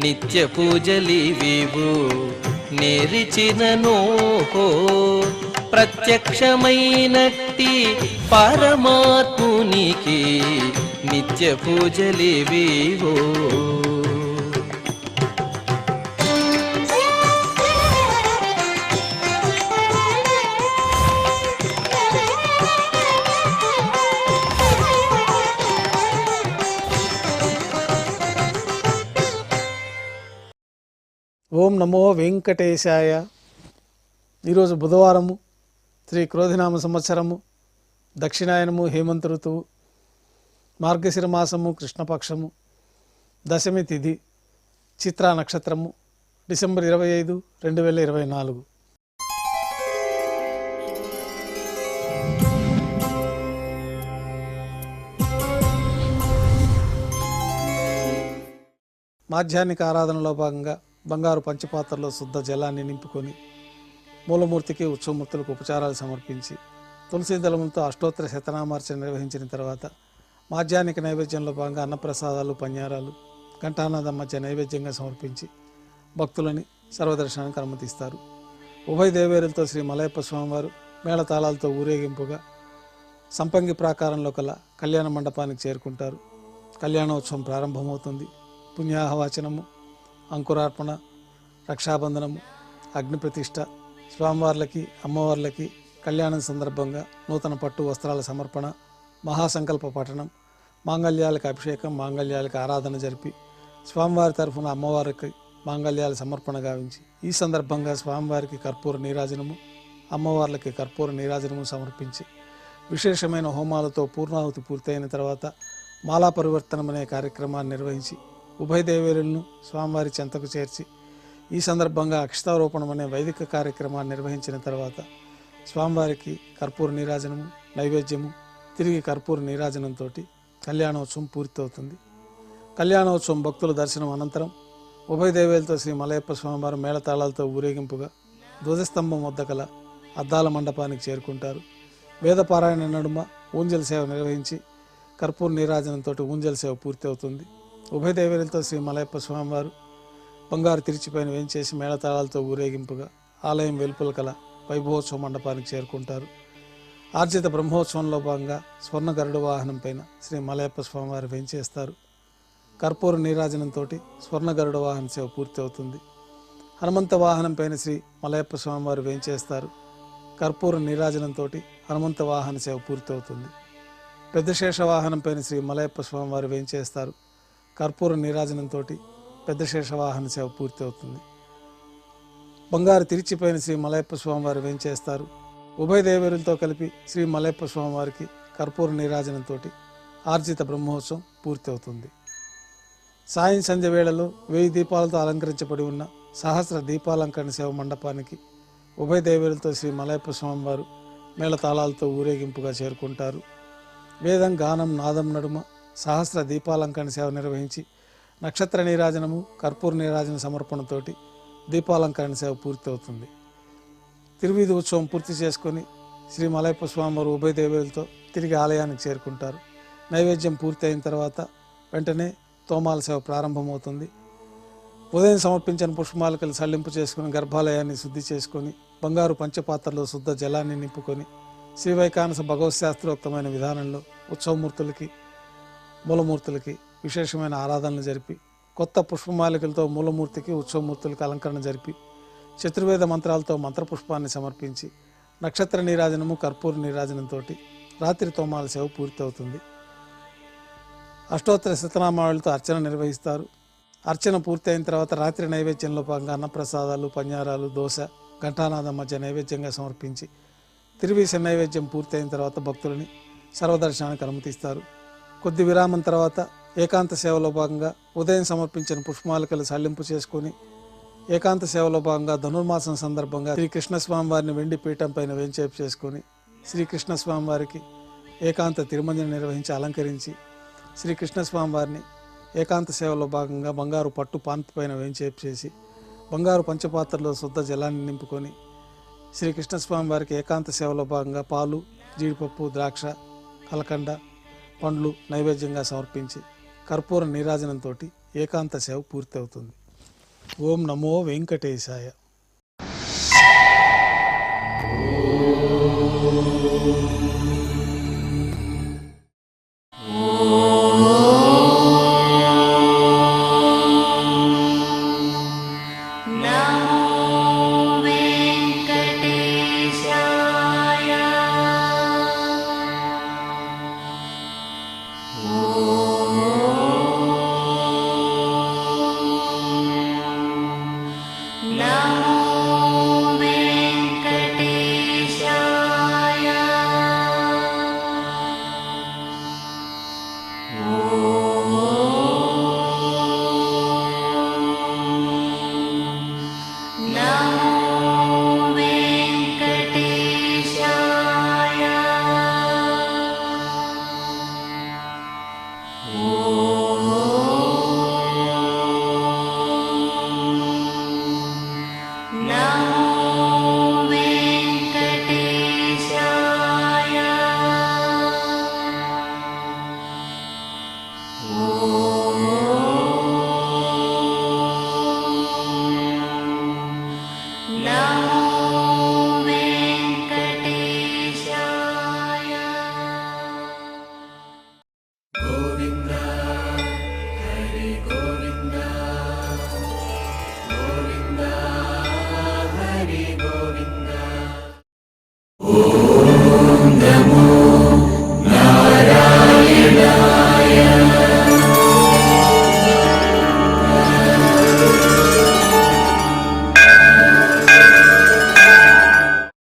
నిత్య పూజలివివు నేరిచిననోహో ప్రత్యక్షమైనట్టి పరమాత్మునికి నిత్య పూజలివివో. ఓం నమో వెంకటేశాయ. ఈరోజు బుధవారము, శ్రీ క్రోధినామ సంవత్సరము, దక్షిణాయనము, హేమంత ఋతువు, మార్గశిర మాసము, కృష్ణపక్షము, దశమి తిథి, చిత్రా నక్షత్రము, డిసెంబర్ 25, 2024. మాధ్యాహ్నిక ఆరాధనలో భాగంగా బంగారు పంచపాత్రలో శుద్ధ జలాన్ని నింపుకొని మూలమూర్తికి, ఉత్సవమూర్తులకు ఉపచారాలు సమర్పించి తులసి దళములతో అష్టోత్తర శతనామార్చన నిర్వహించిన తర్వాత మాధ్యాహ్నిక నైవేద్యంలో భాగంగా అన్నప్రసాదాలు, పన్యారాలు, ఘంటానాదం మధ్య నైవేద్యంగా సమర్పించి భక్తులని సర్వదర్శనానికి అనుమతిస్తారు. ఉభయ దేవేరులతో శ్రీ మలయప్ప స్వామివారు మేళతాళాలతో ఊరేగింపుగా సంపంగి ప్రాకారంలో కల కళ్యాణ మండపానికి చేరుకుంటారు. కళ్యాణోత్సవం ప్రారంభమవుతుంది. పుణ్యాహవాచనము, అంకురార్పణ, రక్షాబంధనము, అగ్నిప్రతిష్ఠ, స్వామివార్లకి, అమ్మవార్లకి కళ్యాణం సందర్భంగా నూతన పట్టు వస్త్రాల సమర్పణ, మహాసంకల్ప పఠనం, మాంగళ్యాలకు అభిషేకం, మాంగళ్యాలకు ఆరాధన జరిపి స్వామివారి తరఫున అమ్మవారికి మాంగళ్యాల సమర్పణ గావించి ఈ సందర్భంగా స్వామివారికి కర్పూర నీరాజనము, అమ్మవార్లకి కర్పూర నీరాజనము సమర్పించి విశేషమైన హోమాలతో పూర్ణాహుతి పూర్తయిన తర్వాత మాలా పరివర్తనం అనే కార్యక్రమాన్ని నిర్వహించి ఉభయ దేవేరులను స్వామివారి చెంతకు చేర్చి ఈ సందర్భంగా అక్షతారోపణం అనే వైదిక కార్యక్రమాన్ని నిర్వహించిన తర్వాత స్వామివారికి కర్పూర నీరాజనము, నైవేద్యము, తిరిగి కర్పూర నీరాజనంతో కళ్యాణోత్సవం పూర్తవుతుంది. కళ్యాణోత్సవం భక్తుల దర్శనం అనంతరం ఉభయ దేవేలతో శ్రీ మలయప్ప స్వామివారు మేళతాళాలతో ఊరేగింపుగా ధ్వజస్తంభం వద్ద కల అద్దాల మండపానికి చేరుకుంటారు. వేదపారాయణ నడుమ ఊంజల్ సేవ నిర్వహించి కర్పూర నీరాజనంతో ఊంజల్ సేవ పూర్తి అవుతుంది. ఉభయ దేవేరులతో శ్రీ మలయప్ప స్వామివారు బంగారు తిరిచిపైన వేయించేసి మేళతాళాలతో ఊరేగింపుగా ఆలయం వెలుపల కల వైభవోత్సవ మండపానికి చేరుకుంటారు. ఆర్జిత బ్రహ్మోత్సవంలో భాగంగా స్వర్ణ గరుడ వాహనం పైన శ్రీ మలయప్ప స్వామివారు వేయించేస్తారు. కర్పూర నీరాజనంతో స్వర్ణ గరుడ వాహన సేవ పూర్తి అవుతుంది. హనుమంత వాహనం పైన శ్రీ మలయప్ప స్వామివారు వేయించేస్తారు. కర్పూర నీరాజనంతో హనుమంత వాహన సేవ పూర్తి అవుతుంది. పెద్ద శేష వాహనం పైన శ్రీ మలయప్ప స్వామివారు వేయించేస్తారు. కర్పూర నీరాజనంతో పెద్ద శేష వాహన సేవ పూర్తి అవుతుంది. బంగారు తిరిచిపైన శ్రీ మలయప్ప స్వామివారు వేయించేస్తారు. ఉభయ దేవేరులతో కలిపి శ్రీ మలయప్ప స్వామివారికి కర్పూర నీరాజనంతో ఆర్జిత బ్రహ్మోత్సవం పూర్తి అవుతుంది. సాయం సంధ్య వేళలో 1000 దీపాలతో అలంకరించబడి ఉన్న సహస్ర దీపాలంకరణ సేవ మండపానికి ఉభయ దేవేరులతో శ్రీ మలయప్ప స్వామివారు మేళతాళాలతో ఊరేగింపుగా చేరుకుంటారు. వేదం, గానం, నాదం నడుమ సహస్ర దీపాలంకరణ సేవ నిర్వహించి నక్షత్ర నీరాజనము, కర్పూర నీరాజన సమర్పణతోటి దీపాలంకరణ సేవ పూర్తి అవుతుంది. తిరువీధి ఉత్సవం పూర్తి చేసుకొని శ్రీ మలయప్ప స్వామివారు ఉభయ దేవేలతో తిరిగి ఆలయానికి చేరుకుంటారు. నైవేద్యం పూర్తి అయిన తర్వాత వెంటనే తోమాల సేవ ప్రారంభమవుతుంది. ఉదయం సమర్పించిన పుష్పమాలికలు సల్లింపు చేసుకుని గర్భాలయాన్ని శుద్ధి చేసుకొని బంగారు పంచపాత్రలో శుద్ధ జలాన్ని నింపుకొని శ్రీవైకానస భగవత్ శాస్త్రోక్తమైన విధానంలో ఉత్సవమూర్తులకి, మూలమూర్తులకి విశేషమైన ఆరాధనలు జరిపి కొత్త పుష్పమాలికలతో మూలమూర్తికి, ఉత్సవమూర్తులకి అలంకరణ జరిపి చతుర్వేద మంత్రాలతో మంత్రపుష్పాన్ని సమర్పించి నక్షత్ర నీరాజనము, కర్పూర నీరాజనంతో రాత్రి తోమాల సేవ పూర్తి అవుతుంది. అష్టోత్తర శతనామావళితో అర్చన నిర్వహిస్తారు. అర్చన పూర్తి అయిన తర్వాత రాత్రి నైవేద్యంలో భాగంగా అన్నప్రసాదాలు, పన్యారాలు, దోశ, ఘంటానాదం మధ్య నైవేద్యంగా సమర్పించి తిరువీస నైవేద్యం పూర్తి అయిన తర్వాత భక్తులని సర్వదర్శనానికి అనుమతిస్తారు. కొద్ది విరామం తర్వాత ఏకాంత సేవలో భాగంగా ఉదయం సమర్పించిన పుష్పమాలికలు సల్లింపు చేసుకొని ఏకాంత సేవలో భాగంగా ధనుర్మాసం సందర్భంగా శ్రీకృష్ణస్వామి వారిని వెండి పీఠం పైన వేంచేపు చేసుకొని శ్రీకృష్ణస్వామి వారికి ఏకాంత తిరుమంజన నిర్వహించి అలంకరించి శ్రీకృష్ణస్వామి వారిని ఏకాంత సేవలో భాగంగా బంగారు పట్టు పాన్పు పైన వేంచేపు చేసి బంగారు పంచపాత్రలో శుద్ధ జలాన్ని నింపుకొని శ్రీకృష్ణస్వామి వారికి ఏకాంత సేవలో భాగంగా పాలు, జీడిపప్పు, ద్రాక్ష, కలకండ, పండ్లు నైవేద్యంగా సమర్పించి కర్పూర నీరాజనంతో ఏకాంత సేవ పూర్తి అవుతుంది. ఓం నమో వెంకటేశాయ.